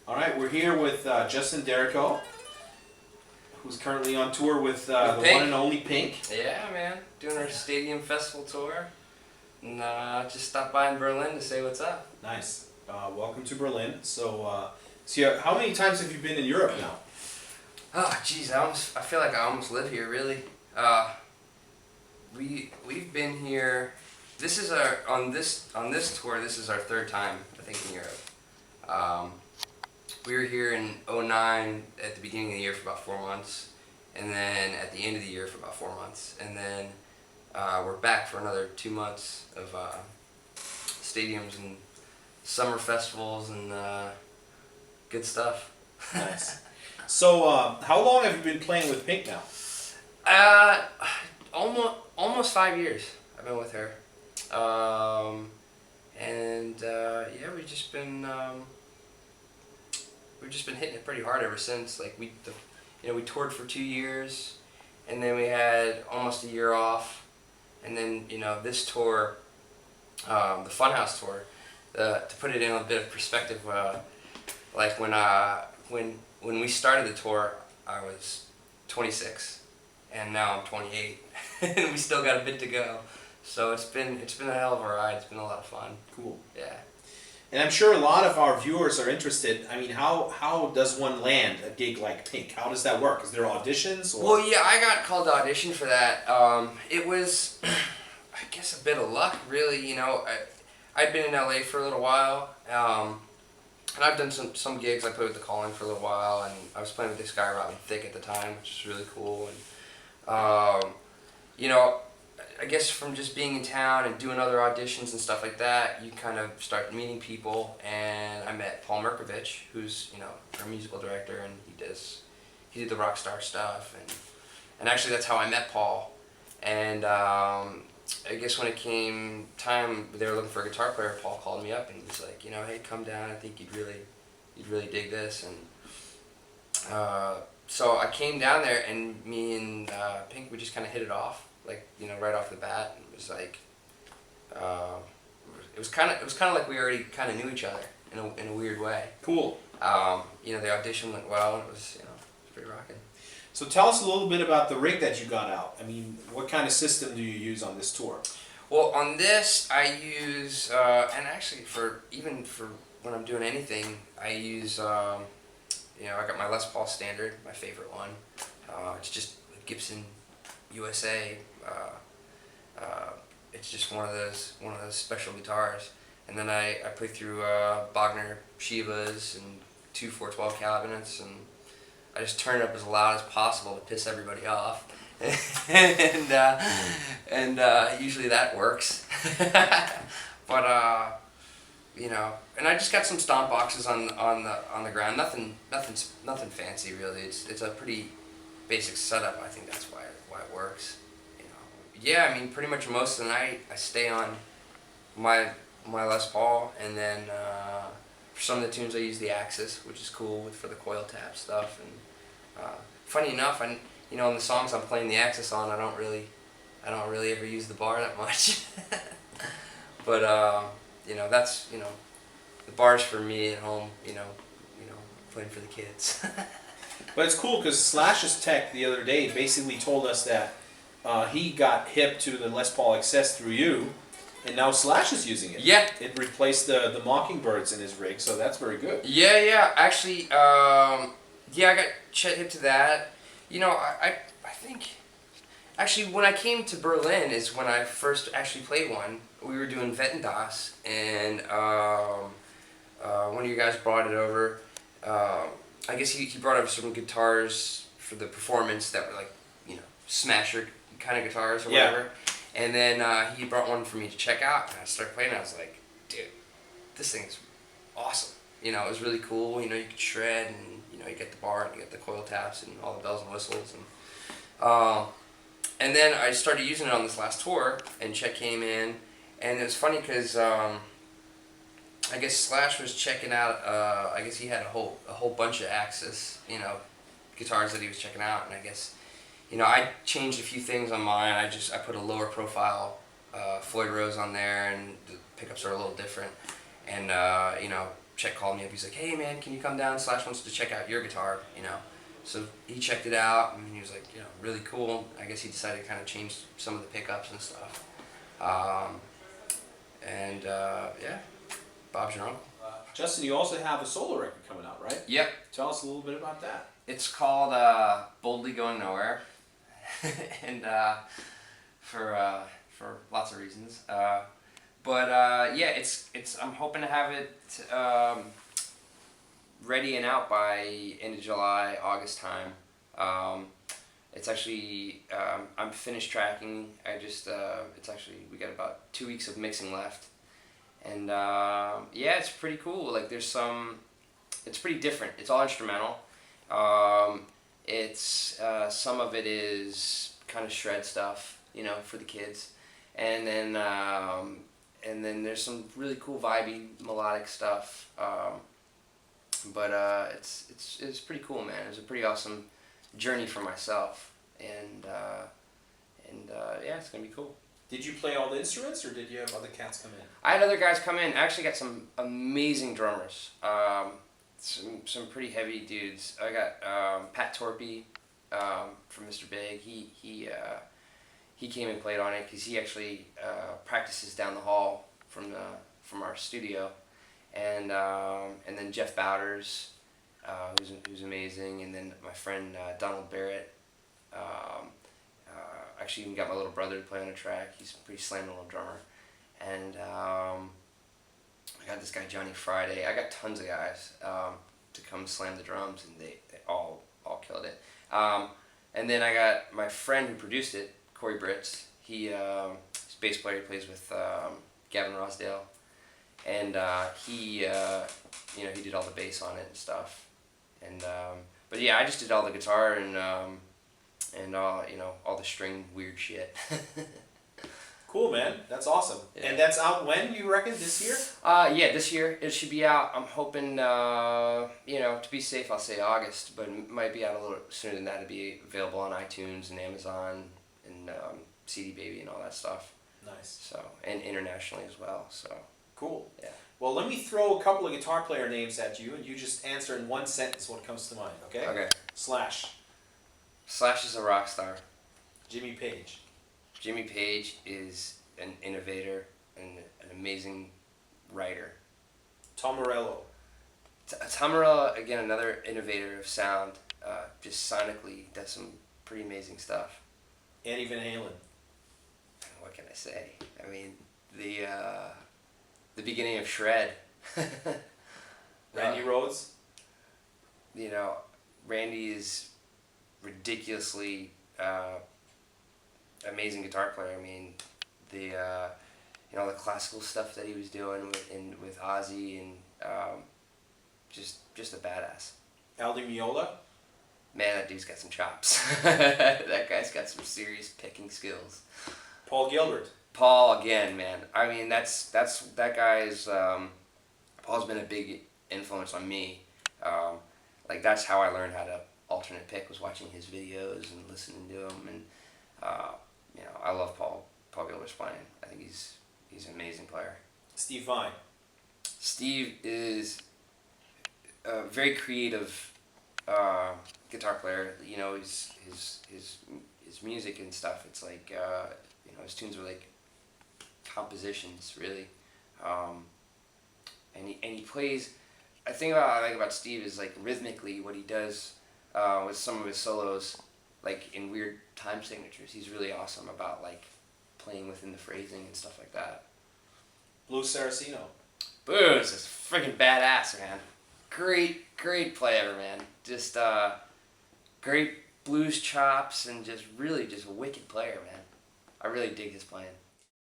All right, we're here with Justin Derrico, who's currently on tour with the one and only Pink. Yeah, man. Doing our stadium festival tour. And just stopped by in Berlin to say what's up. Nice. Welcome to Berlin. So, how many times have you been in Europe now? Oh, geez, I feel like I almost live here, really. We've been here. This is our on this tour. This is our third time, I think, in Europe. We were here in '09 at the beginning of the year for about 4 months, and then at the end of the year for about 4 months, and then we're back for another 2 months of stadiums and summer festivals and good stuff. Nice. So, how long have you been playing with Pink now? Almost 5 years I've been with her, yeah, we've just been hitting it pretty hard ever since. Like we toured for 2 years, and then we had almost a year off, and then this tour, the Funhouse tour, to put it in a bit of perspective, like when we started the tour, I was 26, and now I'm 28, and we still got a bit to go. So it's been a hell of a ride. It's been a lot of fun. Cool. Yeah. And I'm sure a lot of our viewers are interested. I mean, how does one land a gig like Pink? How does that work? Is there auditions? Or? Well, yeah, I got called to audition for that. It was, I guess, a bit of luck, really. I'd been in LA for a little while, and I've done some gigs. I played with The Calling for a little while, and I was playing with this guy, Robin Thicke, at the time, which was really cool. And I guess from just being in town and doing other auditions and stuff like that, you kind of start meeting people, and I met Paul Merkovich, who's our musical director, and he did the rock star stuff, and actually that's how I met Paul. And I guess when it came time, they were looking for a guitar player. Paul called me up and he was like, hey, come down. I think you'd really dig this. And so I came down there, and me and Pink, we just kind of hit it off. Like, right off the bat, and it was like, it was kind of like we already kind of knew each other in a weird way. Cool. The audition went well, and it was pretty rocking. So tell us a little bit about the rig that you got out. I mean, what kind of system do you use on this tour? Well, on this I use, and actually for when I'm doing anything, I use, I got my Les Paul Standard, my favorite one. It's just a Gibson USA. It's just one of those special guitars, and then I play through Bogner Shivas and 2 412 cabinets, and I just turn it up as loud as possible to piss everybody off, and usually that works. But and I just got some stomp boxes on the ground. Nothing fancy really. It's a pretty basic setup. I think that's why it works. Yeah, I mean, pretty much most of the night I stay on my Les Paul, and then for some of the tunes I use the Axcess, which is cool for the coil tap stuff. And funny enough, on the songs I'm playing the Axcess on, I don't really ever use the bar that much. But that's the bar's for me at home. Playing for the kids. But it's cool because Slash's tech the other day basically told us that he got hip to the Les Paul Axcess through you, and now Slash is using it. Yeah. It replaced the Mockingbirds in his rig, so that's very good. Yeah. Actually, I got hip to that. I think, actually, when I came to Berlin is when I first actually played one. We were doing Wetten Das, and one of you guys brought it over. I guess he brought over some guitars for the performance that were like, smasher kind of guitars or whatever. And then he brought one for me to check out, and I started playing, and I was like, dude, this thing is awesome. It was really cool. You could shred, and you get the bar, and you get the coil taps, and all the bells and whistles. And then I started using it on this last tour, and Chet came in, and it was funny because I guess Slash was checking out. I guess he had a whole bunch of Axcess, guitars that he was checking out, and I guess, I changed a few things on mine. I put a lower profile Floyd Rose on there, and the pickups are a little different, and Chet called me up. He's like, hey man, can you come down? Slash wants to check out your guitar, you know. So he checked it out, and he was like, you know, really cool. I guess he decided to kind of change some of the pickups and stuff. Yeah, Bob's your uncle. Justin, you also have a solo record coming out, right? Yep. Tell us a little bit about that. It's called Boldly Going Nowhere, and for lots of reasons. Yeah, it's I'm hoping to have it ready and out by end of July, August time. It's actually I'm finished tracking. I just it's actually we got about 2 weeks of mixing left, and yeah, it's pretty cool. Like there's it's pretty different. It's all instrumental. It's some of it is kind of shred stuff, you know, for the kids, and then there's some really cool vibey melodic stuff. It's pretty cool, man. It was a pretty awesome journey for myself, and yeah, it's gonna be cool. Did you play all the instruments, or did you have other cats come in? I had other guys come in. I actually got some amazing drummers. Some pretty heavy dudes. I got Pat Torpy from Mr. Big. He came and played on it because he actually practices down the hall from our studio, and then Jeff Bowders, who's amazing, and then my friend Donald Barrett. Actually even got my little brother to play on a track. He's a pretty slam little drummer, and I got this guy Johnny Friday. I got tons of guys to come slam the drums, and they all killed it. And then I got my friend who produced it, Corey Britz. He's a bass player. He plays with Gavin Rosdale, and he did all the bass on it and stuff. And but yeah, I just did all the guitar and all all the string weird shit. Cool, man. That's awesome. Yeah. And that's out when, you reckon, this year? Yeah, this year. It should be out. I'm hoping, to be safe, I'll say August, but it might be out a little sooner than that. It'll be available on iTunes and Amazon and CD Baby and all that stuff. Nice. So, and internationally as well, so. Cool. Yeah. Well, let me throw a couple of guitar player names at you, and you just answer in one sentence what comes to mind, okay? Okay. Slash. Slash is a rock star. Jimmy Page. Jimmy Page is an innovator and an amazing writer. Tom Morello. Tom Morello, again, another innovator of sound. Just sonically does some pretty amazing stuff. Eddie Van Halen. What can I say? I mean, the beginning of shred. Randy Rhoads. Randy is ridiculously amazing guitar player. I mean, the classical stuff that he was doing with Ozzy, and just a badass. Aldi Meola. Man, that dude's got some chops. That guy's got some serious picking skills. Paul Gilbert. Paul, again, man. I mean, that guy's Paul's been a big influence on me. That's how I learned how to alternate pick, was watching his videos and listening to him, and I love Paul Gilbert's playing. I think he's an amazing player. Steve Vai. Steve is a very creative guitar player. His music and stuff. It's like his tunes are like compositions, really, and he plays. I think I like about Steve is like rhythmically what he does with some of his solos, like in weird time signatures. He's really awesome about like playing within the phrasing and stuff like that. Blue Saraceno. Boo's is freaking badass, man. Great player, man. Just great blues chops and just really just a wicked player, man. I really dig his playing.